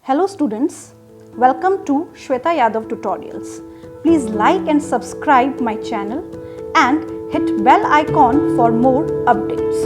Hello students, welcome to Shweta Yadav Tutorials. Please like and subscribe my channel and hit bell icon for more updates.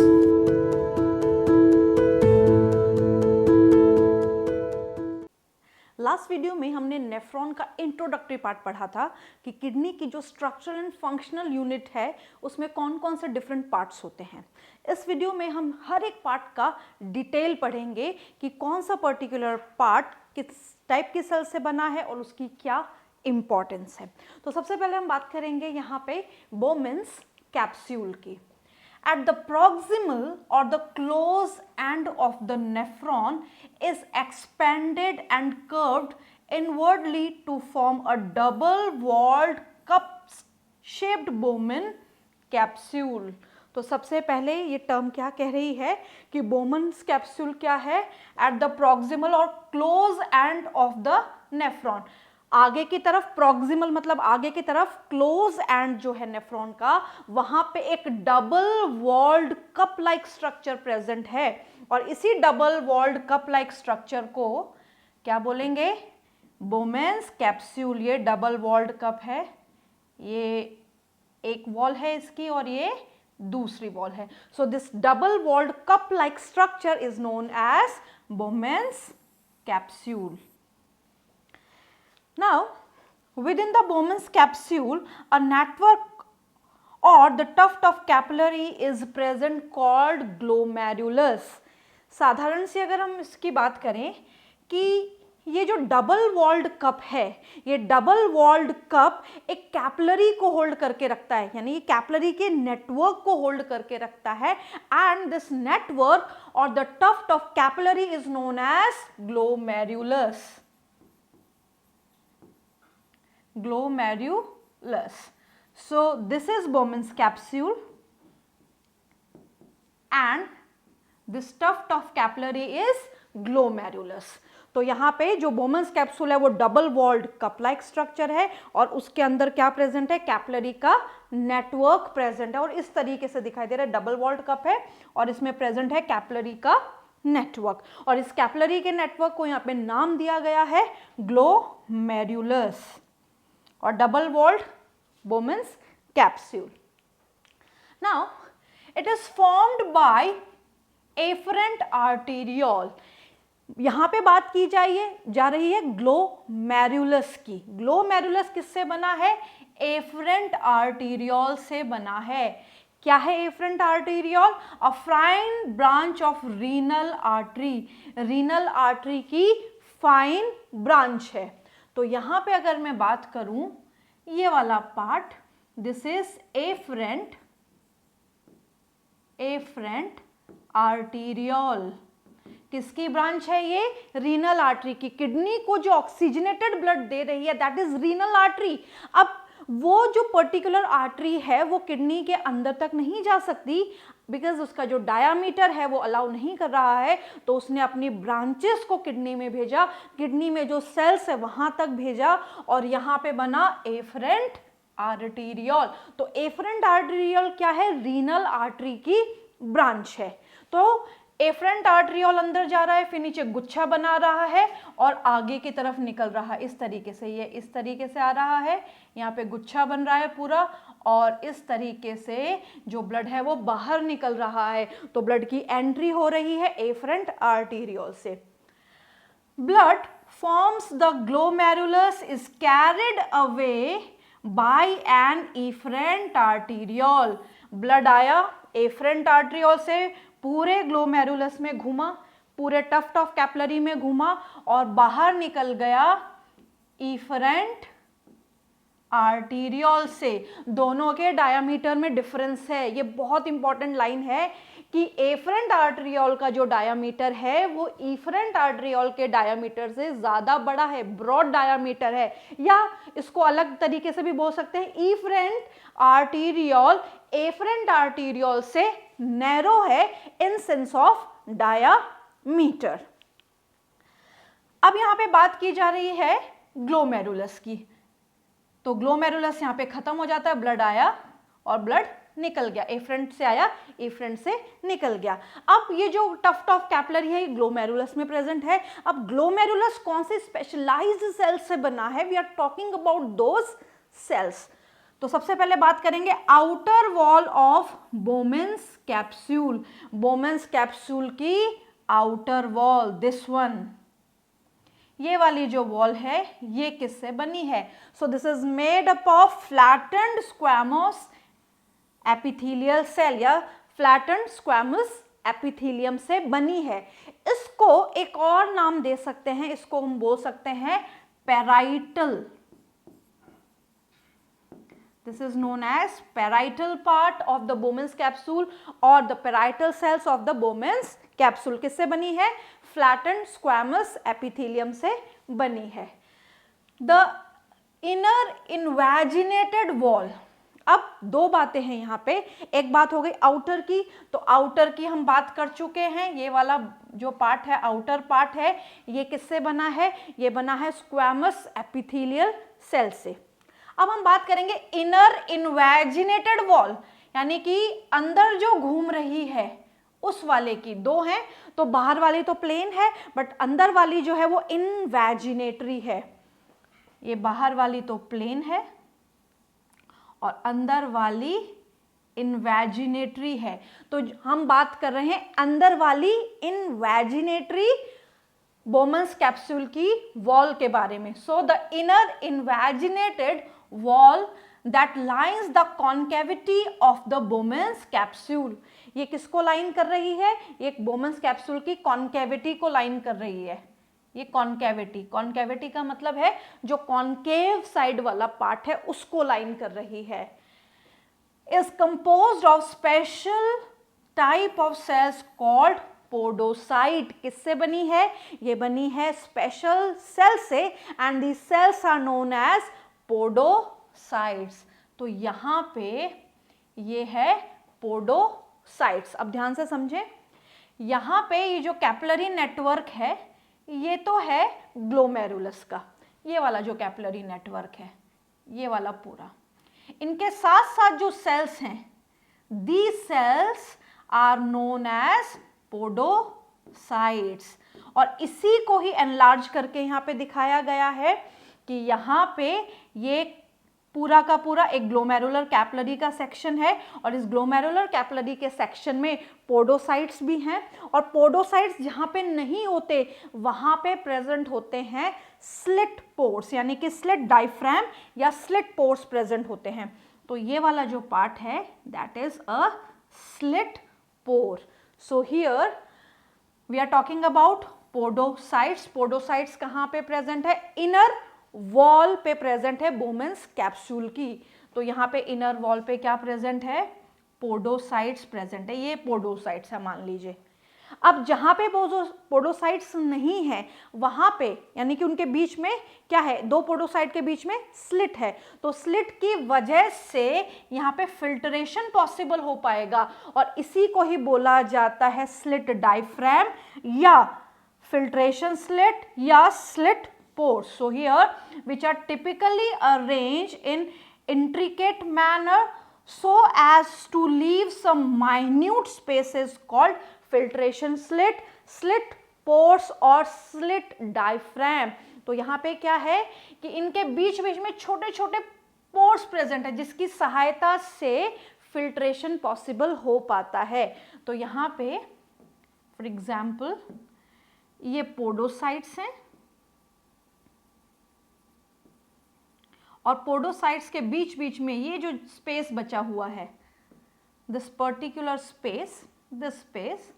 Last video में हमने nephron का introductory part पढ़ा था कि kidney की जो structural and functional unit है उसमें कौन कौन से डिफरेंट पार्ट्स होते हैं। इस वीडियो में हम हर एक पार्ट का डिटेल पढ़ेंगे कि कौन सा पर्टिकुलर पार्ट किस टाइप की सेल से बना है और उसकी क्या इम्पोर्टेंस है। तो सबसे पहले हम बात करेंगे यहाँ पे बोमेन्स कैप्सूल की। At the proximal or the close end of the nephron is expanded and curved inwardly to form a double-walled cup-shaped Bowman capsule. तो सबसे पहले ये टर्म क्या कह रही है कि बोमन्स कैप्सूल क्या है? At the proximal or close end of the nephron. आगे की तरफ, प्रॉक्सिमल मतलब आगे की तरफ, क्लोज एंड जो है नेफ्रॉन का, वहां पे एक double walled cup like structure present है और इसी double walled cup like structure को क्या बोलेंगे? Bowman's capsule. ये डबल वॉल्ड कप है, ये एक वॉल है इसकी और ये दूसरी वॉल है। So this double walled cup like structure is known as Bowman's capsule. Now, within the Bowman's capsule, a network or the tuft of capillary is present called glomerulus. साधारण से अगर हम इसकी बात करें कि ये जो डबल वॉल्ड कप है, ये डबल वॉल्ड कप एक कैपिलरी को होल्ड करके रखता है, यानी ये कैपिलरी के नेटवर्क को होल्ड करके रखता है एंड दिस नेटवर्क और the tuft of capillary is known as glomerulus. Glomerulus. So this is Bowman's capsule and this tuft of capillary is glomerulus. तो यहाँ पे जो बोमेन्स कैप्सूल है वो double walled cup like structure है और उसके अंदर क्या प्रेजेंट है? कैपिलरी का नेटवर्क प्रेजेंट है और इस तरीके से दिखाई दे रहा है. डबल वॉल्ड कप है और इसमें प्रेजेंट है कैपिलरी का नेटवर्क और इस कैपिलरी के नेटवर्क को यहाँ पे नाम दिया गया है glomerulus or double walled Bowman's capsule. Now, it is formed by afferent arteriole. यहाँ पे बात की जा रही है ग्लोमेरुलस की. ग्लोमेरुलस किससे बना है? एफरेंट आर्टीरियोल से बना है. क्या है efferent arteriole? Afferent branch of renal artery. Renal artery की फाइन ब्रांच है. तो यहाँ पे अगर मैं बात करूं, ये वाला part, this is afferent arteriole. किसकी ब्रांच है ये? रीनल आर्टरी की. किडनी को जो ऑक्सीजनेटेड ब्लड दे रही है दैट इज रीनल आर्टरी. अब वो जो पर्टिकुलर आर्टरी है वो किडनी के अंदर तक नहीं जा सकती बिकॉज उसका जो डायामीटर है वो अलाउ नहीं कर रहा है, तो उसने अपनी ब्रांचेस को किडनी में भेजा, किडनी में जो सेल्स है वहां तक भेजा और यहाँ पे बना एफरेंट आर्टीरियोल. तो एफरेंट आर्टीरियोल क्या है? रीनल आर्टरी की ब्रांच है. तो एफरेंट आर्टीरियोल अंदर जा रहा है, फिर नीचे गुच्छा बना रहा है और आगे की तरफ निकल रहा है. इस तरीके से, ये इस तरीके से आ रहा है, यहाँ पे गुच्छा बन रहा है पूरा और इस तरीके से जो ब्लड है वो बाहर निकल रहा है. तो ब्लड की एंट्री हो रही है एफरेंट आर्टीरियोल से. Blood forms the glomerulus is carried away by an efferent arteriole. Blood आया एफरेंट आर्टीरियोल से, पूरे ग्लोमेरुलस में घुमा, पूरे टफ्ट ऑफ कैपिलरी में घुमा और बाहर निकल गया एफरेंट आर्टीरियोल से. दोनों के डायामीटर में डिफरेंस है. ये बहुत इंपॉर्टेंट लाइन है कि एफरेंट आर्टीरियोल का जो डायामीटर है वो एफरेंट आर्टीरियोल के डायामीटर से ज्यादा बड़ा है, ब्रॉड डायामीटर है, या इसको अलग तरीके से भी बोल सकते हैं, एफरेंट आर्टीरियोल एफरेंट आर्टीरियोल से नैरो है इन सेंस ऑफ डायामीटर. अब यहां पे बात की जा रही है ग्लोमेरुलस की. तो ग्लोमेरुलस यहाँ पे खत्म हो जाता है, ब्लड आया और ब्लड निकल गया, एफरेंट से आया, एफरेंट से निकल गया। अब ये जो टफ्ट ऑफ कैपिलरी है, ये ग्लोमेरुलस में प्रेजेंट है। अब ग्लोमेरुलस कौन से स्पेशलाइज्ड सेल से बना है? We are talking about those cells. तो सबसे पहले बात करेंगे outer wall of Bowman's capsule. Bowman's capsule की आउटर वॉल, दिस वन, ये वाली जो वॉल है ये किससे बनी है? So this is made up of flattened squamous epithelial cell या फ्लैटेंड स्क्वैमस एपिथेलियम से बनी है। इसको एक और नाम दे सकते हैं, इसको हम बोल सकते हैं parietal. This is known as parietal part of the Bowman's capsule और the parietal cells of the Bowman's capsule किससे बनी है? फ्लैटेंड स्क्वैमस एपिथेलियम से बनी है। द इनर इन्वेजिनेटेड वॉल, अब दो बातें हैं यहाँ पे, एक बात हो गई आउटर की, तो आउटर की हम बात कर चुके हैं, ये वाला जो पार्ट है आउटर पार्ट है, ये किससे बना है? ये बना है स्क्वैमस एपिथेलियल सेल से। अब हम बात करेंगे इनर इन्वेजिनेटेड वॉल, यानी कि अंदर जो घूम रही है उस वाले की, दो हैं, तो बाहर वाली तो प्लेन है बट अंदर वाली जो है वो इन्वेजिनेटरी है। ये बाहर वाली तो प्लेन है और अंदर वाली इन्वेजिनेटरी है। तो हम बात कर रहे हैं अंदर वाली इन्वेजिनेटरी बोमेन्स कैप्सूल की वॉल के बारे में। So the inner invaginated wall that lines the concavity of the Bowman's capsule, ये किसको लाइन कर रही है? ये बोमेन्स कैप्सूल की कॉन्केविटी को लाइन कर रही है। ये कॉन्केविटी, कॉन्केविटी का मतलब है जो कॉन्केव साइड वाला पार्ट है उसको लाइन कर रही है। Is composed of special type of cells called podocyte. किससे बनी है? ये बनी है स्पेशल सेल से and the cells are known as podocytes. तो यहां पे ये है पोडोसाइट्स। अब ध्यान से समझें, यहां पे ये जो कैपिलरी नेटवर्क है ये तो है ग्लोमेरुलस का, ये वाला जो कैपिलरी नेटवर्क है ये वाला पूरा, इनके साथ साथ जो सेल्स हैं these cells are known as podocytes. और इसी को ही एनलार्ज करके यहाँ पे दिखाया गया है कि यहाँ पे ये पूरा का पूरा एक ग्लोमेरुलर कैपिलरी का सेक्शन है और इस ग्लोमेरुलर कैपिलरी के सेक्शन में पोडोसाइट्स भी हैं और पोडोसाइट्स जहाँ पे नहीं होते वहाँ पे प्रेजेंट होते हैं स्लिट पोर्स, यानी कि स्लिट डायफ्राम या स्लिट पोर्स प्रेजेंट होते हैं। तो ये वाला जो पार्ट है that is a slit pore. So here we are talking about podocytes. Podocytes कहाँ पे प्रेजेंट है? इनर वॉल पे प्रेजेंट है बोमेन्स कैप्सूल की। तो यहाँ पे इनर वॉल पे क्या प्रेजेंट है? पोडोसाइट्स प्रेजेंट है, ये पोडोसाइट्स है मान लीजिए। अब जहाँ पे पोडोसाइट्स नहीं है वहाँ पे, यानी कि उनके बीच में क्या है? दो पोडोसाइट के बीच में स्लिट है, तो स्लिट की वजह से यहाँ पे फिल्ट्रेशन पॉसिबल हो पाएगा और इसी को ही बोला जाता है स्लिट डायफ्राम या फिल्ट्रेशन स्लिट या slit pores. So here which are typically arranged in intricate manner so as to leave some minute spaces called filtration slit, slit pores और slit diaphragm. तो यहाँ पे क्या है कि इनके बीच बीच में छोटे छोटे पोर्स प्रेजेंट है जिसकी सहायता से फिल्ट्रेशन पॉसिबल हो पाता है। तो यहाँ पे फॉर एग्जाम्पल ये पोडोसाइट्स हैं और पोडोसाइट्स के बीच बीच में ये जो स्पेस बचा हुआ है, this particular space, this space,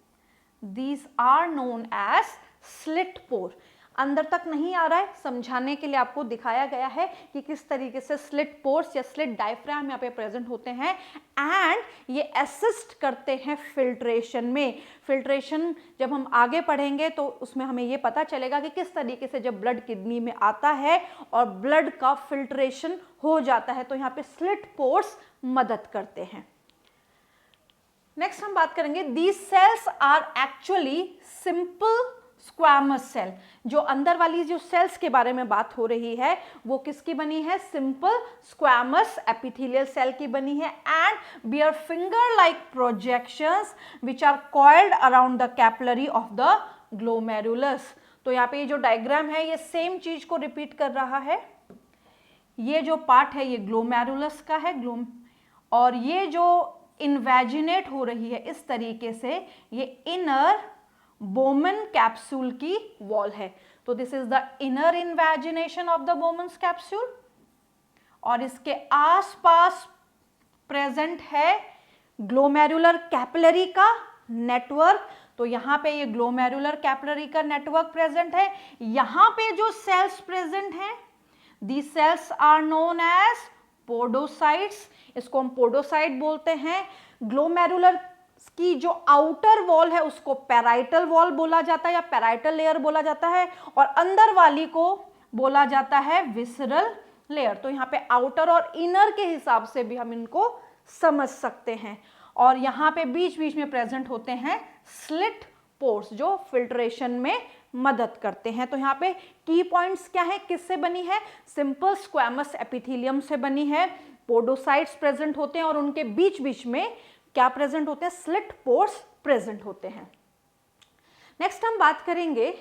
these are known as slit pore. अंदर तक नहीं आ रहा है, समझाने के लिए आपको दिखाया गया है कि किस तरीके से स्लिट पोर्स या स्लिट डायफ्राम यहाँ पे प्रेजेंट होते हैं एंड ये असिस्ट करते हैं फिल्ट्रेशन में। फिल्ट्रेशन जब हम आगे पढ़ेंगे तो उसमें हमें ये पता चलेगा कि किस तरीके से जब ब्लड किडनी में आता है और ब्लड का फिल्ट्रेशन हो जाता है, तो यहाँ पे स्लिट पोर्स मदद करते हैं। नेक्स्ट हम बात करेंगे, these cells are actually simple squamous cell. जो अंदर वाली जो सेल्स के बारे में बात हो रही है वो किसकी बनी है? सिंपल स्क्वैमस एपिथेलियल सेल की बनी है and bear finger like projections which are coiled around the capillary of the glomerulus. तो यहाँ पे ये जो डायग्राम है ये सेम चीज को रिपीट कर रहा है। ये जो पार्ट है ये ग्लोमेरुलस का है, और ये जो इन्वेजिनेट हो रही है इस तरीके से, ये इनर बोमन कैप्सूल की वॉल है। तो this is the inner invagination of the Bowman's capsule, और इसके आसपास प्रेजेंट है ग्लोमेरुलर कैपिलरी का नेटवर्क। तो यहाँ पे ये ग्लोमेरुलर कैपिलरी का नेटवर्क प्रेजेंट है। यहाँ पे जो सेल्स प्रेजेंट हैं, these cells are known as podocytes, इसको हम पोडोसाइट बोलते हैं। ग्लोमेरुलर की जो आउटर वॉल है उसको पैराइटल वॉल बोला जाता है या पैराइटल लेयर बोला जाता है, और अंदर वाली को बोला जाता है विसरल लेयर। तो यहाँ पे आउटर और इनर के हिसाब से भी हम इनको समझ सकते हैं। और यहाँ पे बीच बीच में प्रेजेंट होते हैं स्लिट पोर्स जो फिल्ट्रेशन में मदद करते हैं। तो यहाँ पे की पॉइंट्स क्या है, किससे बनी है? सिंपल स्क्वैमस एपिथेलियम से बनी है। पोडोसाइट्स प्रेजेंट होते हैं और उनके बीच बीच में क्या प्रेजेंट होते हैं? स्लिट पोर्स प्रेजेंट होते हैं। नेक्स्ट हम बात करेंगे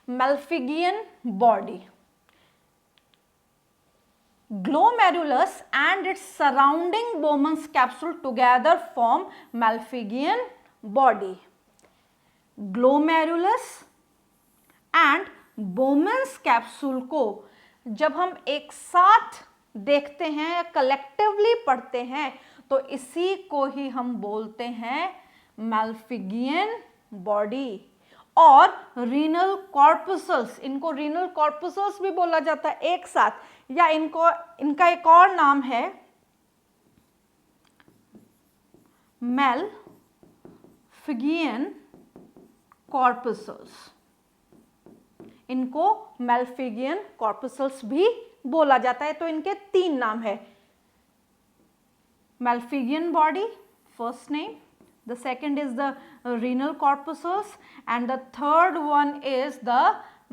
Malpighian body. Glomerulus and its surrounding Bowman's capsule together form Malpighian body. Glomerulus and Bowman's capsule को जब हम एक साथ देखते हैं या कलेक्टिवली पढ़ते हैं तो इसी को ही हम बोलते हैं Malpighian body। और रीनल कॉर्पसल्स, इनको रीनल कॉर्पसल्स भी बोला जाता है एक साथ, या इनका एक और नाम है मेल्फिगियन कॉर्पसल्स। इनको मेल्फिगियन कॉर्पसल्स भी बोला जाता है। तो इनके 3 नाम है, Malpighian body first name, the second is the renal corpuscles and the third one is the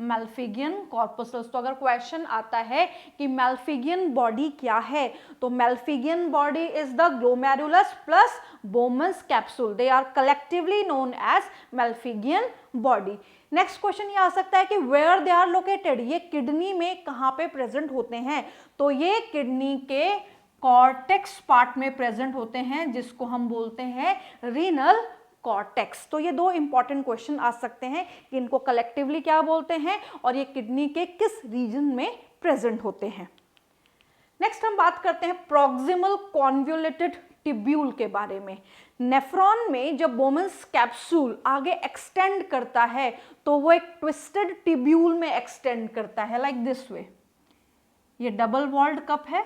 Malpighian corpuscles। तो अगर क्वेश्चन आता है कि Malpighian बॉडी क्या है, तो Malpighian body is the glomerulus plus Bowman's capsule, they are collectively known as Malpighian body। Next question ये आ सकता है कि वेयर दे आर लोकेटेड, ये किडनी में कहाँ पे प्रेजेंट होते हैं? तो ये किडनी के कॉर्टेक्स पार्ट में प्रेजेंट होते हैं जिसको हम बोलते हैं रीनल कॉर्टेक्स। तो ये 2 इंपॉर्टेंट क्वेश्चन आ सकते हैं कि इनको कलेक्टिवली क्या बोलते हैं और ये किडनी के किस रीजन में प्रेजेंट होते हैं। नेक्स्ट हम बात करते हैं प्रॉक्सिमल कॉन्वोल्यूटेड टिब्यूल के बारे में। नेफ्रॉन में जब बोमन्स कैप्सूल आगे एक्सटेंड करता है तो वो एक ट्विस्टेड टिब्यूल में एक्सटेंड करता है, लाइक दिस वे। ये डबल वॉल्ड कप है,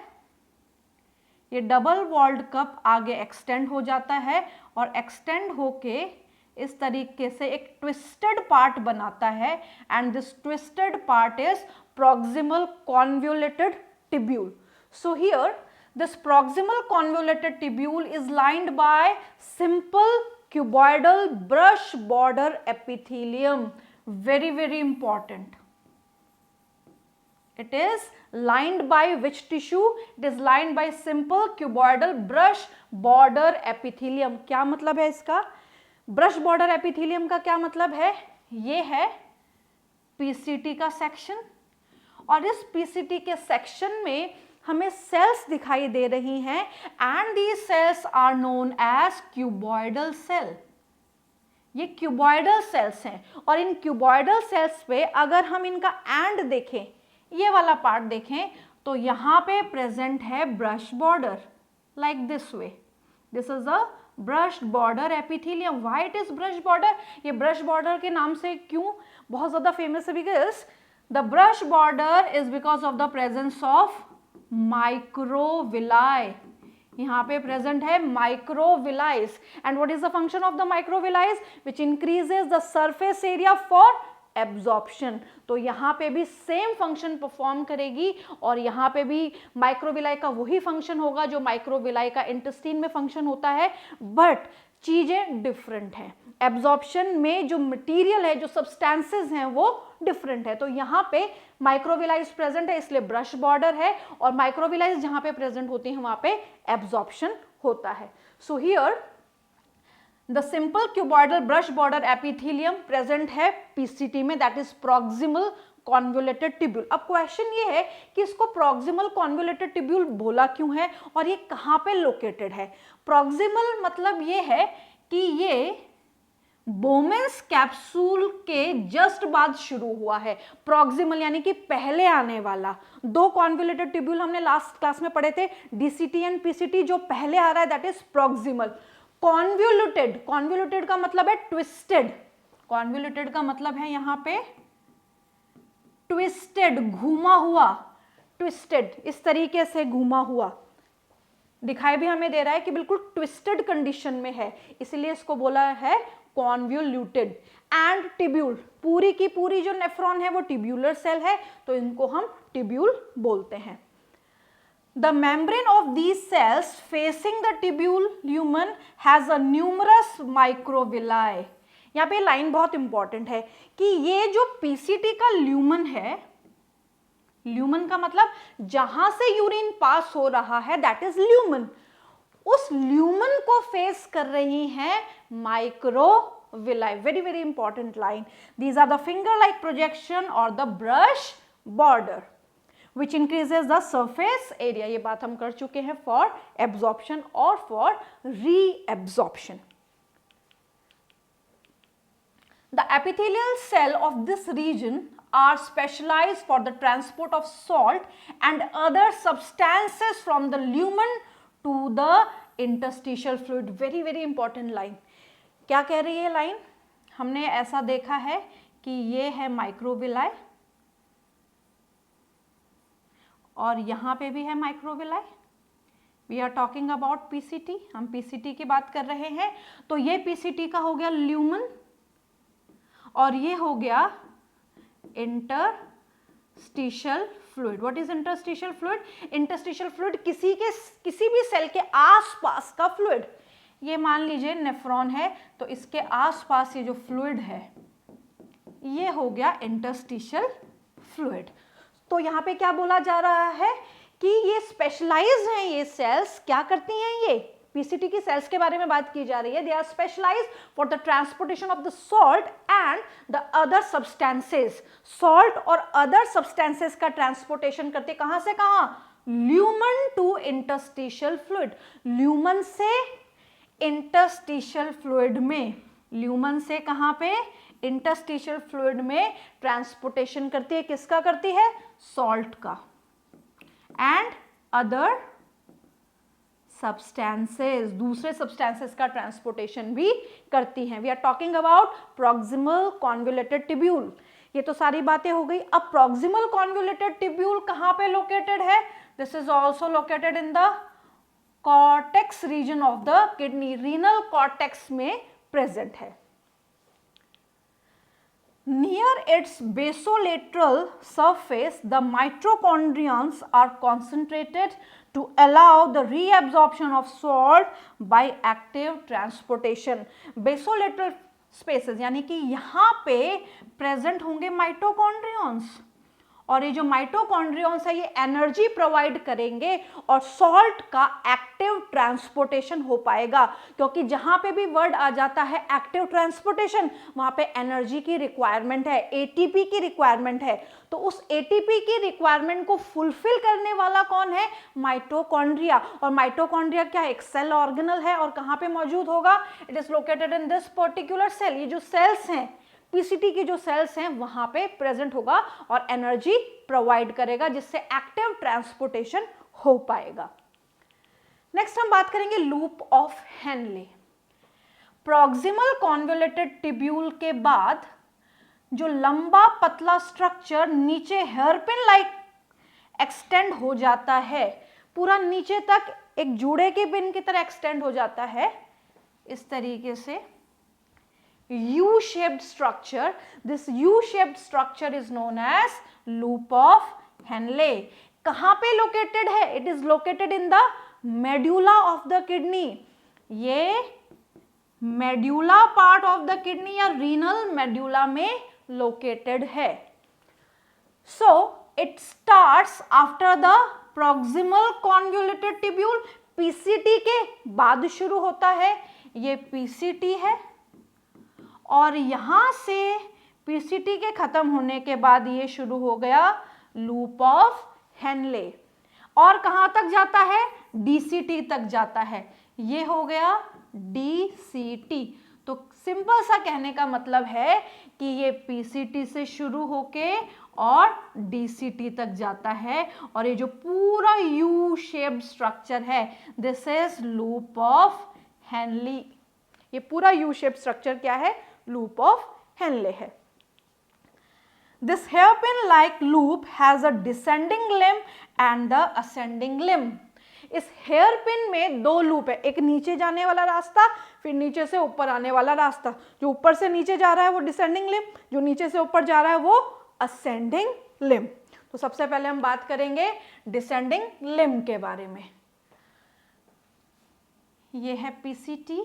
ये डबल वॉल्ड कप आगे एक्सटेंड हो जाता है और एक्सटेंड होके इस तरीके से एक ट्विस्टेड पार्ट बनाता है, and this twisted part is proximal convoluted tubule. So here this proximal convoluted tubule is lined by simple cuboidal brush border epithelium, very very important। it is lined by which tissue? it is lined by simple cuboidal brush border epithelium। क्या मतलब है इसका? brush border epithelium का क्या मतलब है? ये है PCT का सेक्शन, और इस PCT के सेक्शन में हमें सेल्स दिखाई दे रही हैं, and these cells are known as cuboidal cell. ये क्यूबॉइडल सेल्स हैं, और इन क्यूबॉइडल सेल्स पे अगर हम इनका एंड देखें, ये वाला पार्ट देखें, तो यहाँ पे प्रेजेंट है brush border, like this way. This is a brush border epithelium. Why it is brush border? ये ब्रश बॉर्डर के नाम से क्यों बहुत ज्यादा फेमस है? Because the brush border is because of the presence of microvilli. यहाँ पे प्रेजेंट है microvillis, and what is the function of the microvillis? Which increases the surface area for absorption. तो यहाँ पे भी सेम फंक्शन परफॉर्म करेगी, और यहाँ पे भी माइक्रोविलाई का वही फंक्शन होगा जो माइक्रोविलाई का इंटेस्टाइन में फंक्शन होता है। बट चीजें डिफरेंट हैं, एब्जॉर्प्शन में जो मटेरियल है, जो सब्सटेंसेस हैं वो डिफरेंट है। तो यहाँ पे माइक्रोविलाइज प्रेजेंट है इसलिए ब्रश बॉर्डर है, और माइक्रोविलाइज जहाँ पे प्रेजेंट होती है वहाँ पे एब्जॉर्प्शन होता है। सो here the simple cuboidal brush border epithelium present है पीसीटी में, that is proximal convoluted tubule. अब क्वेश्चन ये है कि इसको प्रॉक्सिमल कॉन्वोल्यूटेड ट्यूब्यूल बोला क्यों है और ये कहाँ पे लोकेटेड है। प्रॉक्सिमल मतलब ये है कि ये बोमेंस कैप्सूल के जस्ट बाद शुरू हुआ है। प्रॉक्सिमल यानी कि पहले आने वाला। दो कॉन्वोल्यूटेड ट्यूब्यूल हमने लास्ट क्लास में पढ़े थे, डीसीटी एंड पीसीटी, जो पहले आ रहा है that is proximal. Convoluted, convoluted का मतलब है ट्विस्टेड, कॉन्वोल्यूटेड का मतलब है यहां पे ट्विस्टेड, घूमा हुआ, ट्विस्टेड, इस तरीके से घूमा हुआ दिखाई भी हमें दे रहा है कि बिल्कुल ट्विस्टेड कंडीशन में है, इसलिए इसको बोला है कॉन्वोल्यूटेड। एंड टिब्यूल, पूरी की पूरी जो नेफ्रॉन है वो टिब्यूलर सेल है, तो इनको हम टिब्यूल बोलते हैं। The membrane of these cells facing the tubule lumen has a numerous microvilli। यहाँ पे लाइन बहुत इंपॉर्टेंट है कि ये जो पीसीटी का ल्यूमन है, ल्यूमन का मतलब जहां से यूरिन पास हो रहा है दैट इज ल्यूमन, उस ल्यूमन को फेस कर रही हैं microvilli. Very very important line. These are the finger like projection और the brush border which increases the surface area। ये बात हम कर चुके हैं for absorption और for reabsorption। The epithelial cell of this region are specialized for the transport of salt and other substances from the lumen to the interstitial fluid। very very important line। क्या कह रही है line? हमने ऐसा देखा है कि ये है माइक्रोविलाई और यहाँ पे भी है microvilli. We are talking about PCT, हम पीसीटी की बात कर रहे हैं। तो ये पीसीटी का हो गया ल्यूमन और ये हो गया interstitial fluid. What is interstitial fluid? Interstitial fluid किसी भी सेल के आसपास का फ्लूइड। ये मान लीजिए नेफ्रॉन है तो इसके आसपास ये जो फ्लूइड है ये हो गया इंटरस्टिशियल फ्लूइड। तो यहाँ पे क्या बोला जा रहा है कि ये स्पेशलाइज्ड हैं, ये सेल्स क्या करती हैं, ये पीसीटी की सेल्स के बारे में बात की जा रही है। They are specialised for the transportation of the salt and the other substances. Salt और अदर सब्सटेंसेस का ट्रांसपोर्टेशन करते कहां से कहां? Lumen to interstitial fluid. Lumen से इंटरस्टिशियल फ्लूइड में, ल्यूमन से कहां पे? इंटरस्टिशियल फ्लूइड में ट्रांसपोर्टेशन करती है। किसका करती है? सॉल्ट का एंड अदर सब्सटेंसेस, दूसरे सब्सटेंसेस का ट्रांसपोर्टेशन भी करती हैं। We are talking about proximal convoluted tubule. ये तो सारी बातें हो गई। अब प्रॉक्सिमल कॉन्वोल्यूटेड ट्यूब्यूल कहां पे लोकेटेड है? This is also located in the cortex region of the kidney, renal cortex में प्रेजेंट है। Near its basolateral surface, the mitochondrions are concentrated to allow the reabsorption of salt by active transportation। Basolateral spaces यानी कि यहाँ पे present होंगे माइटोकॉन्ड्रियंस और ये जो माइटोकॉन्ड्रियंस है ये एनर्जी प्रोवाइड करेंगे और सॉल्ट का एक्टिव ट्रांसपोर्टेशन हो पाएगा, क्योंकि जहां पे भी वर्ड आ जाता है एक्टिव ट्रांसपोर्टेशन वहां पे एनर्जी की रिक्वायरमेंट है, एटीपी की रिक्वायरमेंट है। तो उस एटीपी की रिक्वायरमेंट को फुलफिल करने वाला कौन है? माइटोकॉन्ड्रिया। और माइटोकॉन्ड्रिया क्या एक सेल ऑर्गेनल है और कहां पे मौजूद होगा? It is located in this particular cell. ये जो सेल्स हैं पीसीटी की जो सेल्स हैं वहां पे प्रेजेंट होगा और एनर्जी प्रोवाइड करेगा जिससे एक्टिव ट्रांसपोर्टेशन हो पाएगा। नेक्स्ट हम बात करेंगे loop of Henley. Proximal convoluted tubule के बाद जो लंबा पतला स्ट्रक्चर नीचे हेयरपिन लाइक एक्सटेंड हो जाता है, पूरा नीचे तक एक जूड़े के पिन की तरह एक्सटेंड हो जाता है इस तरीके से, U-shaped structure। This U-shaped structure is known as loop of Henle। कहां पे located है? It is located in the medulla of the kidney। ये medulla part of the kidney या रीनल मेड्यूला में लोकेटेड है। So it starts after the proximal convoluted tubule, PCT के बाद शुरू होता है। ये पीसीटी है और यहां से पीसीटी के खत्म होने के बाद ये शुरू हो गया लूप ऑफ हेनले, और कहां तक जाता है, डीसीटी तक जाता है। ये हो गया डीसीटी। तो सिंपल सा कहने का मतलब है कि ये पीसीटी से शुरू होके और डीसीटी तक जाता है, और ये जो पूरा यू शेप्ड स्ट्रक्चर है, this is loop of Henley. ये पूरा यू शेप्ड स्ट्रक्चर क्या है, लूप ऑफ हेनले है। This hairpin-like loop has a descending limb and the ascending limb. इस हेयरपिन में दो लूप है, एक नीचे जाने वाला रास्ता, फिर नीचे से ऊपर आने वाला रास्ता। जो ऊपर से नीचे जा रहा है वो डिसेंडिंग लिम्ब, जो नीचे से ऊपर जा रहा है वो असेंडिंग लिम्ब। तो सबसे पहले हम बात करेंगे डिसेंडिंग लिम्ब के बारे में। ये है पीसीटी,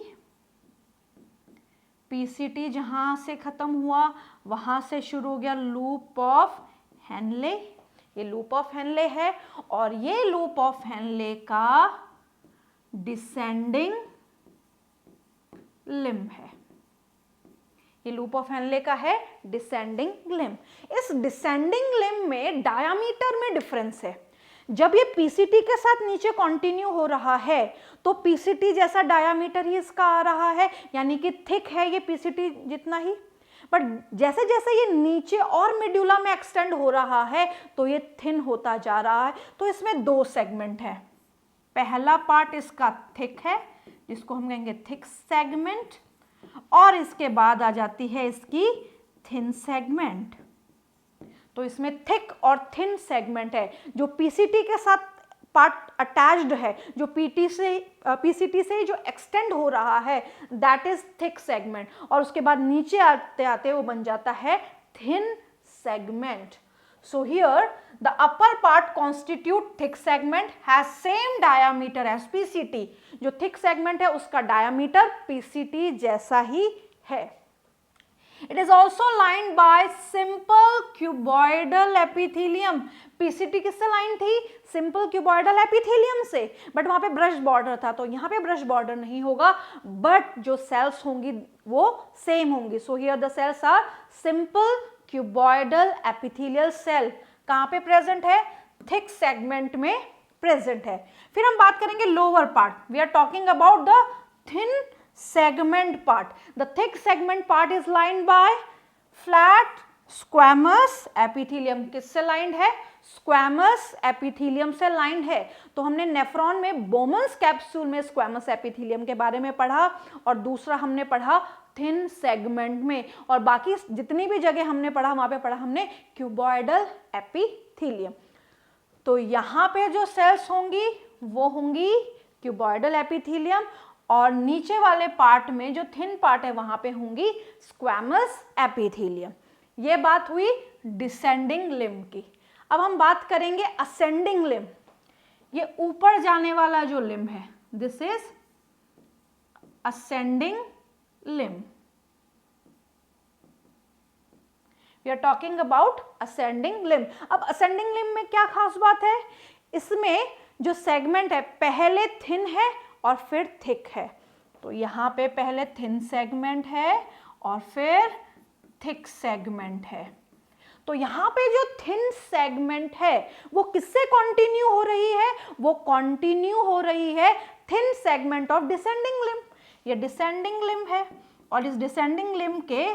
पीसीटी जहां से खत्म हुआ वहां से शुरू हो गया लूप ऑफ हेनले। ये लूप ऑफ हेनले है और ये लूप ऑफ हेनले का डिसेंडिंग लिम्ब है। ये लूप ऑफ हेनले का है डिसेंडिंग लिम्ब। इस डिसेंडिंग लिम्ब में डायामीटर में डिफरेंस है। जब ये पीसीटी के साथ नीचे कंटिन्यू हो रहा है तो पीसीटी जैसा डायामीटर ही इसका आ रहा है, यानी कि थिक है ये पीसीटी जितना ही। बट जैसे जैसे ये नीचे और मेड्यूला में एक्सटेंड हो रहा है तो ये थिन होता जा रहा है। तो इसमें दो सेगमेंट है। पहला पार्ट इसका थिक है जिसको हम कहेंगे थिक सेगमेंट, और इसके बाद आ जाती है इसकी थिन सेगमेंट। तो इसमें थिक और थिन सेगमेंट है। जो पीसीटी के साथ पार्ट अटैच्ड है, जो पीसीटी से जो एक्सटेंड हो रहा है, दैट इज थिक सेगमेंट, और उसके बाद नीचे आते आते वो बन जाता है thin segment. So here the upper part constitute thick segment, has same diameter as PCT. जो थिक सेगमेंट है उसका डायामीटर पीसीटी जैसा ही है। It is also lined by simple cuboidal epithelium. PCT किससे लाइन थी, सिंपल क्यूबॉइडल एपिथेलियम से, but वहां पे ब्रश बॉर्डर था। तो यहाँ पे ब्रश बॉर्डर नहीं होगा, बट जो सेल्स होंगी वो सेम होंगी। So here the cells are simple cuboidal epithelial cell. कहाँ पे प्रेजेंट है, थिक सेगमेंट में प्रेजेंट है। फिर हम बात करेंगे lower part. We are talking about the thin segment part. The thick segment part is lined by flat squamous epithelium. किससे lined है, squamous epithelium से lined है। तो हमने नेफ्रॉन में बोमन्स कैप्सूल में squamous epithelium के बारे में पढ़ा, और दूसरा हमने पढ़ा थिन सेगमेंट में, और बाकी जितनी भी जगह हमने पढ़ा वहां पे पढ़ा हमने क्यूबॉइडल एपिथेलियम। तो यहाँ पे जो सेल्स होंगी वो होंगी क्यूबॉइडल एपिथेलियम, और नीचे वाले पार्ट में जो थिन पार्ट है वहां पे होंगी स्क्वैमस एपिथेलियम। ये बात हुई डिसेंडिंग लिम्ब की। अब हम बात करेंगे असेंडिंग लिम्ब। ये ऊपर जाने वाला जो लिम्ब है, this is ascending limb. We are talking about ascending limb. अब असेंडिंग लिम्ब में क्या खास बात है, इसमें जो सेगमेंट है पहले थिन है और फिर थिक है। तो यहाँ पे पहले थिन सेगमेंट है और फिर थिक सेगमेंट है। तो यहाँ पे जो थिन सेगमेंट है वो किससे कंटिन्यू हो रही है, वो कंटिन्यू हो रही है thin segment of descending limb. ये डिसेंडिंग लिम्ब है और इस डिसेंडिंग लिम्ब के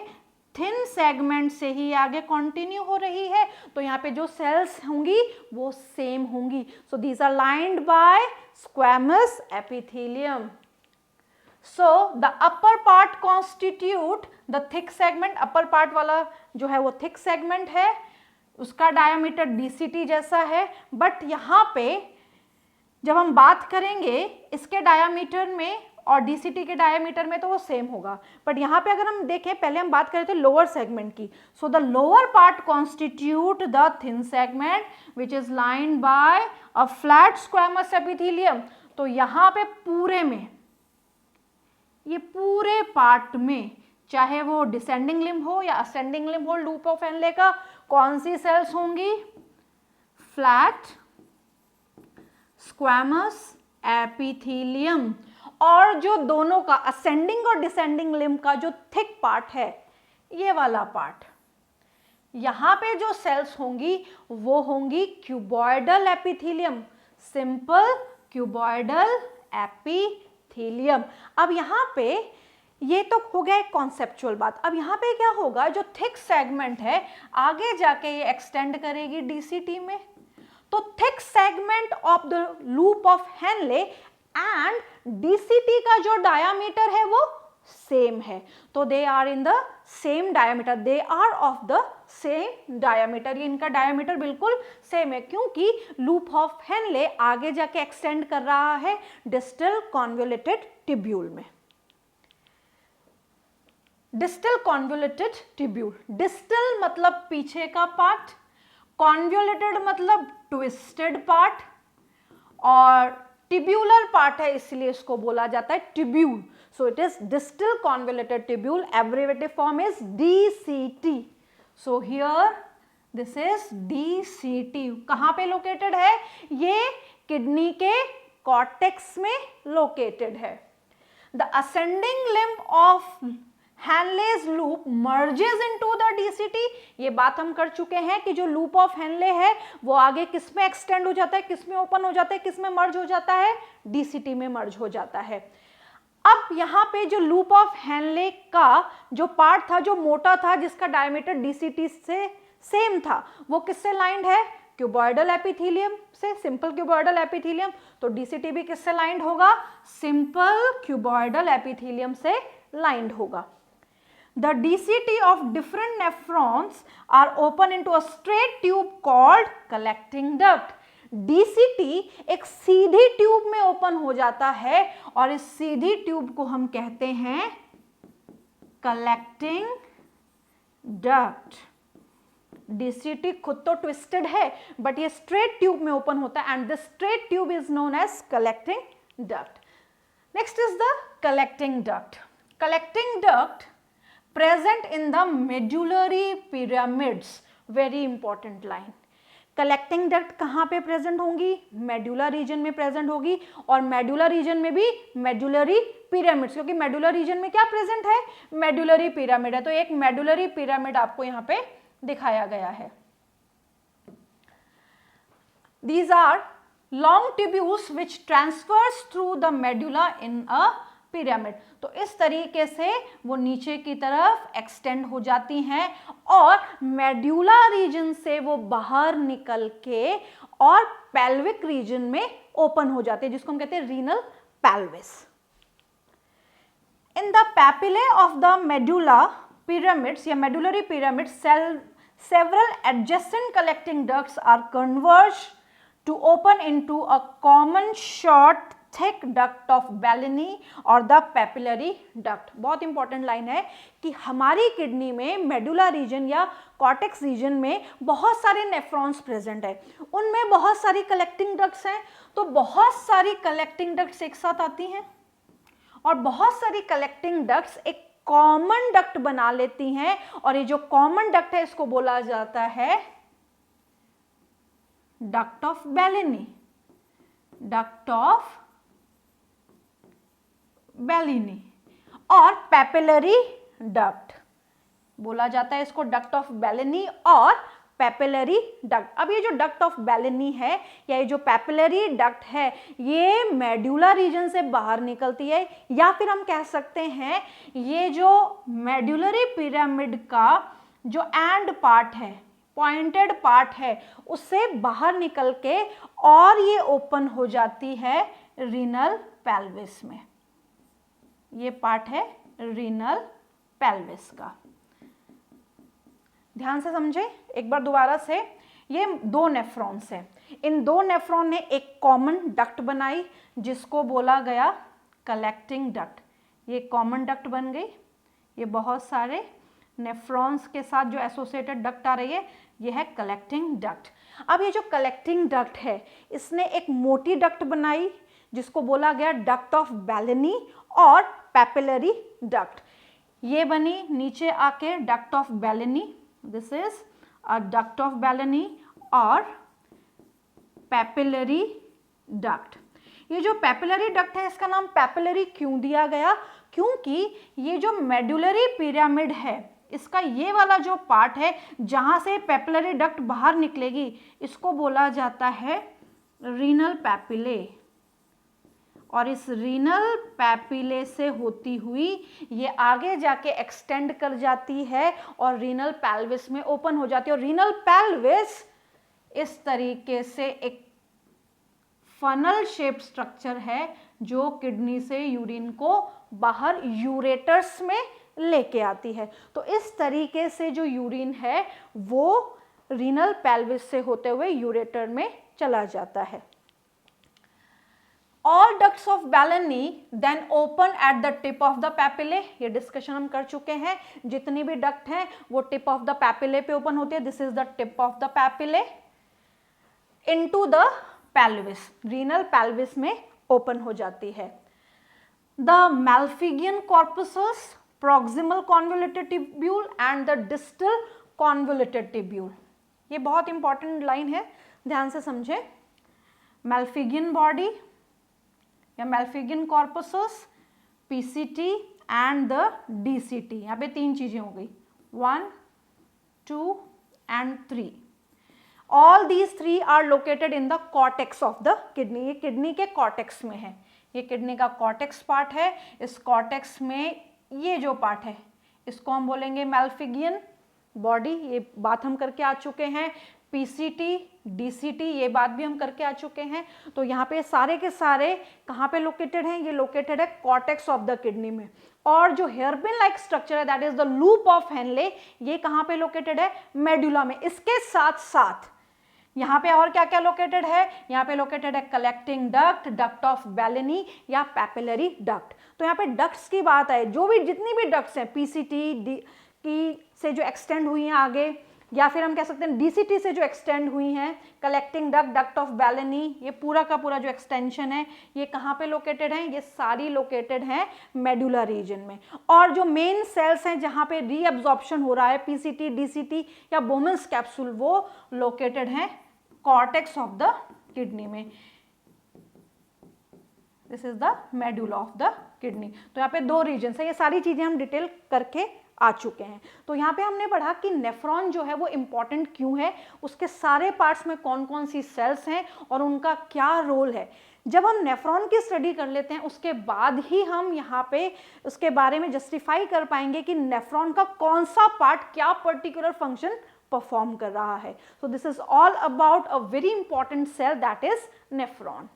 थिन सेगमेंट से ही आगे कंटिन्यू हो रही है। तो यहाँ पे जो सेल्स होंगी वो सेम होंगी। So these are lined by squamous epithelium. So the upper part constitute the thick segment. Upper part वाला जो है वो थिक सेगमेंट है, उसका डायमीटर डीसीटी जैसा है, बट यहाँ पे जब हम बात करेंगे इसके डायमीटर में और डीसीटी के डायमीटर में तो वो सेम होगा। बट यहाँ पे अगर हम देखें, पहले हम बात करें थे लोअर सेगमेंट की। So the lower part constitute the thin segment which is lined by a flat squamous epithelium. तो यहाँ पे पूरे में ये पूरे पार्ट में, चाहे वो डिसेंडिंग लिम्ब हो या असेंडिंग लिम्ब हो, लूप ऑफ हेनले का, कौन सी सेल्स होंगी? Flat squamous epithelium. और जो दोनों का असेंडिंग और डिसेंडिंग लिम्ब का जो थिक पार्ट है, ये वाला पार्ट, यहां पे जो सेल्स होंगी वो होंगी cuboidal epithelium, simple cuboidal epithelium. अब यहाँ पे ये तो हो गया एक कॉन्सेप्चुअल बात। अब यहाँ पे क्या होगा, जो थिक सेगमेंट है आगे जाके ये एक्सटेंड करेगी डीसीटी में, तो thick segment of the loop of Henle and DCT का जो डायामीटर है वो सेम है, तो they are in the same diameter, they are of the same diameter. ये इनका डायामीटर बिल्कुल सेम है, क्योंकि लूप ऑफ हेनले आगे जाके एक्सटेंड कर रहा है डिस्टल कॉन्वोल्यूटेड ट्यूब्यूल में। डिस्टल कॉन्वोल्यूटेड ट्यूब्यूल, डिस्टल मतलब पीछे का पार्ट, कॉन्वोल्यूटेड मतलब ट्विस्टेड पार्ट, और ट्यूब्यूलर पार्ट है इसलिए इसको बोला जाता है tubule. So it is distal convoluted tubule, abbreviative form is DCT। So here this is DCT। कहां पे लोकेटेड है? ये किडनी के कॉर्टेक्स में लोकेटेड है। The ascending limb of Henle's loop merges into the DCT। ये बात हम कर चुके हैं कि जो लूप ऑफ हेनले है वो आगे किस में एक्सटेंड हो जाता है, किस में ओपन हो जाता है, किस में मर्ज हो जाता है? DCT में मर्ज हो जाता है। अब यहाँ पे जो लूप ऑफ हेनले का जो पार्ट था, जो मोटा था, जिसका डायमीटर DCT से सेम था, वो किससे लाइंड है? क्यूबॉइडल एपिथेलियम से, सिंपल क्यूबॉइडल एपिथेलियम। तो DCT भी किससे लाइंड होगा? सिंपल क्यूबॉइडल एपिथेलियम से लाइंड होगा। The DCT of different nephrons are open into a straight tube called collecting duct. DCT एक सीधी ट्यूब में ओपन हो जाता है और इस सीधी ट्यूब को हम कहते हैं कलेक्टिंग डक्ट। DCT खुद तो ट्विस्टेड है बट ये स्ट्रेट ट्यूब में ओपन होता है and this straight tube is known as collecting duct. Next is the collecting duct. Collecting duct present in the medullary pyramids, very important line। Collecting duct कहाँ पे present होंगी? Medulla reason में present होगी, और medulla reason में भी medullary pyramids, क्योंकि medulla reason में क्या प्रेजेंट है? मेडुलरी पिरामिड है। तो एक मेडुलरी पिरामिड आपको यहाँ पे दिखाया गया है। These are long tubules which transverse through the medulla in a pyramid. तो इस तरीके से वो नीचे की तरफ एक्सटेंड हो जाती हैं और मेड्यूला रीजन से वो बाहर निकल के और पेल्विक रीजन में ओपन हो जाते हैं, जिसको हम कहते हैं renal pelvis. In the papillae of the medulla pyramids या medullary pyramid several adjacent collecting ducts are converged to open into a common short thick duct of Bellini और the papillary duct। बहुत इंपॉर्टेंट लाइन है कि हमारी kidney में medulla reason या cortex reason में बहुत सारे नेफ्रॉन्स प्रेजेंट है, उनमें बहुत सारी कलेक्टिंग डक्ट्स हैं। तो बहुत सारी कलेक्टिंग डक्ट्स एक साथ आती हैं और बहुत सारी कलेक्टिंग डक्ट्स एक कॉमन डक्ट बना लेती हैं, और ये जो कॉमन डक्ट है इसको बोला जाता है duct of Bellini. Duct of Bellini और पैपिलरी डक्ट बोला जाता है इसको, डक्ट ऑफ बेलिनी और पैपिलरी डक्ट। अब ये जो डक्ट ऑफ बेलिनी है या ये जो पैपिलरी डक्ट है ये मेडुला रीजन से बाहर निकलती है, या फिर हम कह सकते हैं ये जो मेडुलरी पिरामिड का जो एंड पार्ट है, पॉइंटेड पार्ट है, उससे बाहर निकल के और ये ओपन हो जाती है रीनल पेल्विस में। ये पार्ट है रीनल पेल्विस का। ध्यान से समझे एक बार दोबारा से। ये दो नेफ्रॉन्स हैं, इन दो नेफ्रॉन ने एक कॉमन डक्ट बनाई जिसको बोला गया कलेक्टिंग डक्ट। ये कॉमन डक्ट बन गई, ये बहुत सारे नेफ्रॉन्स के साथ जो एसोसिएटेड डक्ट आ रही है ये है कलेक्टिंग डक्ट। अब ये जो कलेक्टिंग डक्ट है इसने एक मोटी डक्ट बनाई जिसको बोला गया डक्ट ऑफ बेलिनी और पैपिलरी डक्ट। ये बनी नीचे आके duct of Bellini, this is a duct of Bellini और पैपिलरी डक्ट। ये जो पैपिलरी डक्ट है इसका नाम पैपिलरी क्यों दिया गया? क्योंकि ये जो मेडुलरी पिरामिड है इसका ये वाला जो पार्ट है जहां से पैपिलरी डक्ट बाहर निकलेगी इसको बोला जाता है रीनल पैपिले, और इस रीनल पैपिले से होती हुई ये आगे जाके एक्सटेंड कर जाती है और रीनल पेल्विस में ओपन हो जाती है। और रीनल पेल्विस इस तरीके से एक फनल शेप स्ट्रक्चर है जो किडनी से यूरिन को बाहर यूरेटर्स में लेके आती है। तो इस तरीके से जो यूरिन है वो रीनल पेल्विस से होते हुए यूरेटर में चला जाता है। All ducts of Balani then open at the tip of the papillae, ये डिस्कशन हम कर चुके हैं। जितनी भी डक्ट हैं वो टिप ऑफ द पैपिले पे ओपन होती है, this is the tip of the papillae into the pelvis, renal pelvis में ओपन हो जाती है। The Malpighian corpuscles, proximal convoluted tubule and the distal convoluted tubule, ये बहुत इंपॉर्टेंट लाइन है, ध्यान से समझे। Malpighian बॉडी या Malpighian corpuscles, PCT and the DCT, यहाँ पे तीन चीजें हो गई, 1, 2 and 3। All these three are located in the cortex of the kidney, ये किडनी के कॉर्टेक्स में है, ये किडनी का कॉर्टेक्स पार्ट है। इस कॉर्टेक्स में ये जो पार्ट है इसको हम बोलेंगे Malpighian बॉडी, ये बात हम करके आ चुके हैं। PCT, DCT, ये बात भी हम करके आ चुके हैं। तो यहाँ पे सारे के सारे कहाँ पे लोकेटेड हैं? ये लोकेटेड है कॉर्टेक्स ऑफ द किडनी में। और जो हेयरपिन लाइक स्ट्रक्चर है that is the loop of Henley, ये कहाँ पे लोकेटेड है? मेडुला में। इसके साथ साथ यहाँ पे और क्या क्या लोकेटेड है? यहाँ पे लोकेटेड है कलेक्टिंग डक्ट, डक्ट ऑफ बेलेनी या पैपिलरी डक्ट। तो यहाँ पे डक्ट्स की बात है, जो भी जितनी भी डक्ट्स हैं PCT की से जो एक्सटेंड हुई हैं आगे, या फिर हम कह सकते हैं DCT से जो एक्सटेंड हुई हैं, कलेक्टिंग डक्ट, डक्ट ऑफ बेलेनी, ये पूरा का पूरा जो एक्सटेंशन है ये कहाँ पे लोकेटेड है? ये सारी लोकेटेड हैं मेडुला रीजन में। और जो मेन सेल्स हैं जहाँ पे रीअब्जॉर्प्शन हो रहा है PCT, DCT या बोमेन्स कैप्सूल, वो लोकेटेड हैं कॉर्टेक्स ऑफ द किडनी में। This is the medulla of the kidney. तो यहाँ पे दो रीजन है, ये सारी चीजें हम डिटेल करके आ चुके हैं। तो यहाँ पे हमने पढ़ा कि नेफ्रॉन जो है वो इम्पॉर्टेंट क्यों है, उसके सारे पार्ट्स में कौन कौन सी सेल्स हैं और उनका क्या रोल है। जब हम नेफ्रॉन की स्टडी कर लेते हैं उसके बाद ही हम यहाँ पे उसके बारे में जस्टिफाई कर पाएंगे कि नेफ्रॉन का कौन सा पार्ट क्या पर्टिकुलर फंक्शन परफॉर्म कर रहा है। So this is all about a very important cell that is nephron.